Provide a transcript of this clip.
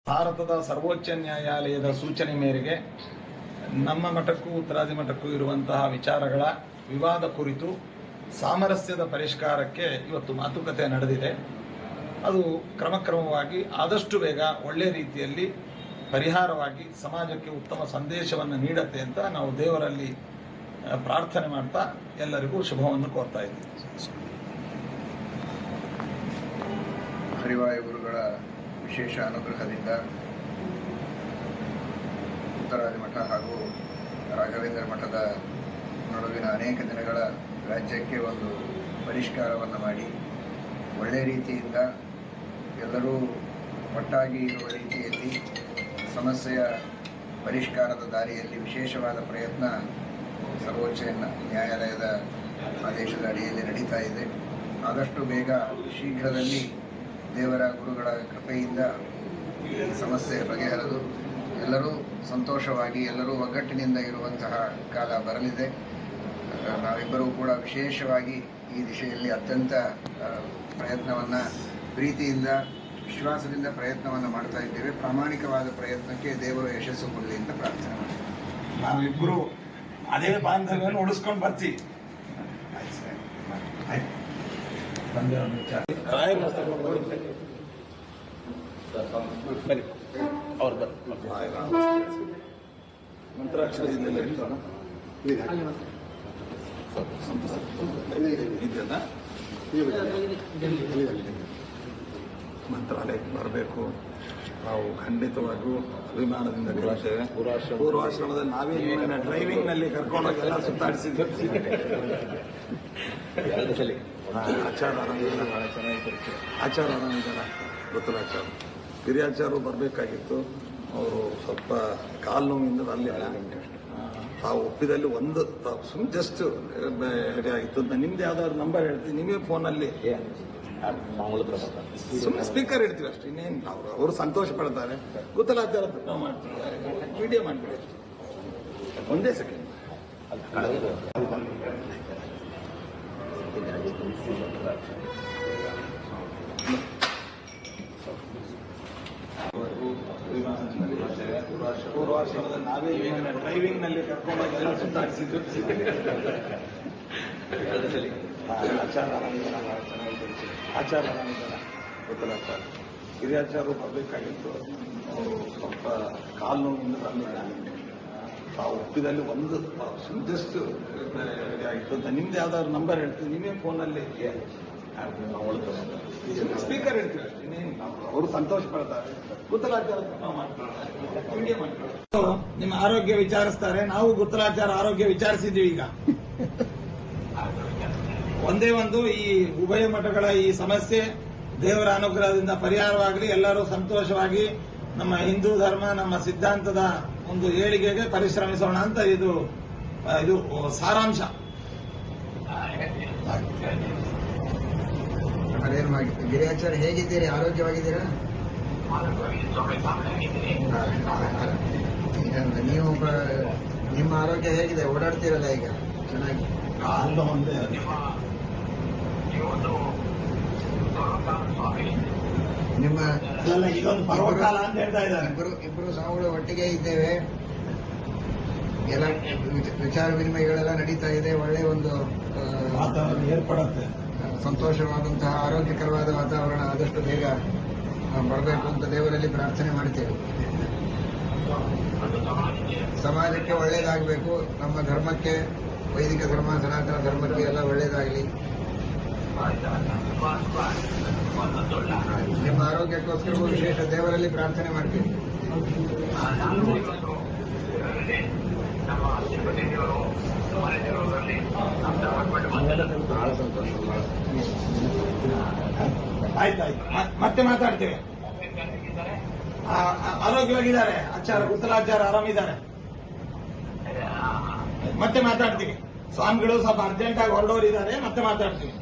ಭಾರತದ ಸರ್ವೋಚ್ಚ ನ್ಯಾಯಾಲಯದ ಸೂಚನೆ ಮೇರೆಗೆ ನಮ್ಮ ಮಠಕ್ಕೂ ಉತ್ತರಾದಿ ಮಠಕ್ಕೂ ಇರುವಂತಹ ವಿಚಾರಗಳ ವಿವಾದ ಕುರಿತು ಸಾಮರಸ್ಯದ ಪರಿಷ್ಕಾರಕ್ಕೆ ಇವತ್ತು ಮಾತುಕತೆ ನಡೆದಿದೆ. ಅದು ಕ್ರಮಕ್ರಮವಾಗಿ ಆದಷ್ಟು ಬೇಗ ಒಳ್ಳೆಯ ರೀತಿಯಲ್ಲಿ ಪರಿಹಾರವಾಗಿ ಸಮಾಜಕ್ಕೆ ಉತ್ತಮ ಸಂದೇಶವನ್ನು ನೀಡುತ್ತೆ ಅಂತ ನಾವು ದೇವರಲ್ಲಿ ಪ್ರಾರ್ಥನೆ ಮಾಡ್ತಾ ಎಲ್ಲರಿಗೂ ಶುಭವನ್ನು ಕೋರ್ತಾ ಇದ್ದೀವಿ. ಹರಿವಾಯು ಗುರುಗಳ ವಿಶೇಷ ಅನುಗ್ರಹದಿಂದ ಉತ್ತರಾದಿ ಮಠ ಹಾಗೂ ರಾಘವೇಂದ್ರ ಮಠದ ನಡುವಿನ ಅನೇಕ ದಿನಗಳ ರಾಜ್ಯಕ್ಕೆ ಒಂದು ಪರಿಷ್ಕಾರವನ್ನು ಮಾಡಿ ಒಳ್ಳೆಯ ರೀತಿಯಿಂದ ಎಲ್ಲರೂ ಒಟ್ಟಾಗಿ ಇರುವ ರೀತಿಯಲ್ಲಿ ಸಮಸ್ಯೆಯ ಪರಿಷ್ಕಾರದ ದಾರಿಯಲ್ಲಿ ವಿಶೇಷವಾದ ಪ್ರಯತ್ನ ಸರ್ವೋಚ್ಚ ನ್ಯಾಯಾಲಯದ ಆದೇಶದ ಅಡಿಯಲ್ಲಿ ನಡೀತಾ ಇದೆ. ಆದಷ್ಟು ಬೇಗ ಶೀಘ್ರದಲ್ಲಿ ದೇವರ ಗುರುಗಳ ಕೃಪೆಯಿಂದ ಈ ಸಮಸ್ಯೆ ಬಗೆಹರಿದು ಎಲ್ಲರೂ ಸಂತೋಷವಾಗಿ ಎಲ್ಲರೂ ಒಗ್ಗಟ್ಟಿನಿಂದ ಇರುವಂತಹ ಕಾಲ ಬರಲಿದೆ. ನಾವಿಬ್ಬರೂ ಕೂಡ ವಿಶೇಷವಾಗಿ ಈ ದಿಶೆಯಲ್ಲಿ ಅತ್ಯಂತ ಪ್ರಯತ್ನವನ್ನು ಪ್ರೀತಿಯಿಂದ ವಿಶ್ವಾಸದಿಂದ ಪ್ರಯತ್ನವನ್ನು ಮಾಡ್ತಾ ಇದ್ದೇವೆ. ಪ್ರಾಮಾಣಿಕವಾದ ಪ್ರಯತ್ನಕ್ಕೆ ದೇವರು ಯಶಸ್ಸು ಕೊಡಲಿ ಅಂತ ಪ್ರಾರ್ಥನೆ ಮಾಡ್ತೀವಿ. ನಾವಿಬ್ಬರು ಅದೇ ಬಾಂಧವ್ಯವನ್ನು ಉಳಿಸ್ಕೊಂಡು ಬರ್ತೀವಿ. ಮಂತ್ರಾಕ್ಷರ ಮಂತ್ರಾಲಯಕ್ಕೆ ಬರಬೇಕು. ನಾವು ಖಂಡಿತವಾಗಿಯೂ ಅಭಿಮಾನದಿಂದ ಕಲಿತೇವೆ. ಪೂರ್ವಾಶ್ರಮದಲ್ಲಿ ನಾವೇ ಡ್ರೈವಿಂಗ್ ನಲ್ಲಿ ಕರ್ಕೊಂಡೋಗಿ ಎಲ್ಲ ಸುತ್ತಾಡಿಸಿದ್ವಿ. ಆಚಾರ ಆರಾಮಿದ್ದಾರೆ, ಗೊತ್ತಿಲ್ಲ ಆಚಾರ. ಹಿರಿಯಾಚಾರ್ಯರು ಬರಬೇಕಾಗಿತ್ತು, ಅವರು ಸ್ವಲ್ಪ ಕಾಲು ನೋವಿಂದ ಬರಲಿಲ್ಲ. ತಾವು ಒಪ್ಪಿದಲ್ಲಿ ಒಂದು ಸುಮ್ಮನೆ ಜಸ್ಟ್ ರೆಡಿ ಆಗಿತ್ತು. ನಿಮ್ದು ಯಾವ್ದಾದ್ರು ನಂಬರ್ ಹೇಳ್ತೀವಿ, ನಿಮಗೆ ಫೋನಲ್ಲಿ ಸುಮ್ಮನೆ ಸ್ಪೀಕರ್ ಇಡ್ತೀವಿ ಅಷ್ಟೇ. ಇನ್ನೇನು ಅವರು ಸಂತೋಷ ಪಡ್ತಾರೆ. ಗೊತ್ತಲಾಚಾರ ನಾವು ಮಾಡ್ತೀವಿ, ವಿಡಿಯೋ ಮಾಡ್ತೀವಿ ಅಷ್ಟೇ. ಒಂದೇ ಸೆಕೆಂಡ್. ಪೂರ್ವಾಶ್ರಮದಲ್ಲಿ ನಾವೇ ಡ್ರೈವಿಂಗ್ ನಲ್ಲಿ ಕರ್ಕೊಂಡೋಗಿ ಎಲ್ಲ ಸುತ್ತಾಡಿಸಿದ್ವಿ. ಆಚಾರ ಆರಾಮಿದ್ದಾರೆ, ಗೊತ್ತಲ್ಲ ಆಚಾರ. ಹಿರಿಯಾಚಾರ್ಯರು ಬರಬೇಕಾಗಿತ್ತು, ಅವರು ಸ್ವಲ್ಪ ಕಾಲು ನೋವಿಂದ ಬರಲಿಲ್ಲ. ತಾವು ಒಪ್ಪಿದಲ್ಲಿ ಒಂದು ಜಸ್ಟ್ ರೆಡಿ ಆಗಿತ್ತು. ನಿಮ್ದು ಯಾವ್ದಾದ್ರು ನಂಬರ್ ಹೇಳ್ತೀವಿ, ನಿಮಗೆ ಫೋನಲ್ಲಿ ಸ್ಪೀಕರ್ ಇಡ್ತೀವಿ ಅಷ್ಟೇ. ಇನ್ನೇನು ಅವರು ಸಂತೋಷ ಪಡ್ತಾರೆ. ಗುತ್ತಲಾಚಾರ ನಾವು ಮಾಡ್ತೀವಿ, ವಿಡಿಯೋ ಮಾಡ್ತೀವಿ. ನಿಮ್ಮ ಆರೋಗ್ಯ ವಿಚಾರಿಸ್ತಾರೆ, ನಾವು ಗುತ್ತಲಾಚಾರ ಆರೋಗ್ಯ ವಿಚಾರಿಸಿದ್ದೀವಿ. ಈಗ ಒಂದೇ ಒಂದು, ಈ ಉಭಯ ಮಠಗಳ ಈ ಸಮಸ್ಯೆ ದೇವರ ಅನುಗ್ರಹದಿಂದ ಪರಿಹಾರವಾಗಲಿ, ಎಲ್ಲರೂ ಸಂತೋಷವಾಗಿ ನಮ್ಮ ಹಿಂದೂ ಧರ್ಮ ನಮ್ಮ ಸಿದ್ಧಾಂತದ ಒಂದು ಏಳಿಗೆಗೆ ಪರಿಶ್ರಮಿಸೋಣ ಅಂತ ಇದು ಸಾರಾಂಶ. ಗಿರಿಯಾಚಾರ್ಯ ಹೇಗಿದ್ದೀರಿ? ಆರೋಗ್ಯವಾಗಿದ್ದೀರಾ? ನೀವು ನಿಮ್ಮ ಆರೋಗ್ಯ ಹೇಗಿದೆ? ಓಡಾಡ್ತೀರಲ್ಲ ಈಗ ಚೆನ್ನಾಗಿ? ಕಾಲು ಒಂದೇ ನಿಮ್ಮ ಇದೊಂದು ಪರ್ವಕಾಲ ಅಂತ ಹೇಳ್ತಾ ಇದ್ದಾರೆ. ಇಬ್ಬರು ಸಾವುಗಳು ಒಟ್ಟಿಗೆ ಇದ್ದೇವೆ. ಎಲ್ಲ ವಿಚಾರ ವಿನಿಮಯಗಳೆಲ್ಲ ನಡೀತಾ ಇದೆ. ಒಳ್ಳೆಯ ಒಂದು ವಾತಾವರಣ ಏರ್ಪಡುತ್ತೆ. ಸಂತೋಷವಾದಂತಹ ಆರೋಗ್ಯಕರವಾದ ವಾತಾವರಣ ಆದಷ್ಟು ಬೇಗ ಬರಬೇಕು ಅಂತ ದೇವರಲ್ಲಿ ಪ್ರಾರ್ಥನೆ ಮಾಡ್ತೇವೆ. ಸಮಾಜಕ್ಕೆ ಒಳ್ಳೆಯದಾಗಬೇಕು, ನಮ್ಮ ಧರ್ಮಕ್ಕೆ, ವೈದಿಕ ಧರ್ಮ ಸನಾತನ ಧರ್ಮಕ್ಕೆ ಎಲ್ಲ ಒಳ್ಳೆಯದಾಗಲಿ. ನಿಮ್ಮ ಆರೋಗ್ಯಕ್ಕೋಸ್ಕರ ವಿಶೇಷ ದೇವರಲ್ಲಿ ಪ್ರಾರ್ಥನೆ ಮಾಡ್ತೀವಿ. ಬಹಳ ಸಂತೋಷ. ಆಯ್ತಾಯ್ತು, ಮತ್ತೆ ಮಾತಾಡ್ತೇವೆ. ಆರೋಗ್ಯವಾಗಿದ್ದಾರೆ ಆಚಾರ, ಗುತ್ತಲಾಚಾರ ಆರಾಮಿದ್ದಾರೆ. ಮತ್ತೆ ಮಾತಾಡ್ತೀವಿ. ಸ್ವಾಮಿಗಳು ಸ್ವಲ್ಪ ಅರ್ಜೆಂಟ್ ಆಗಿ ಹೊರಡೋರಿದ್ದಾರೆ, ಮತ್ತೆ ಮಾತಾಡ್ತೀವಿ.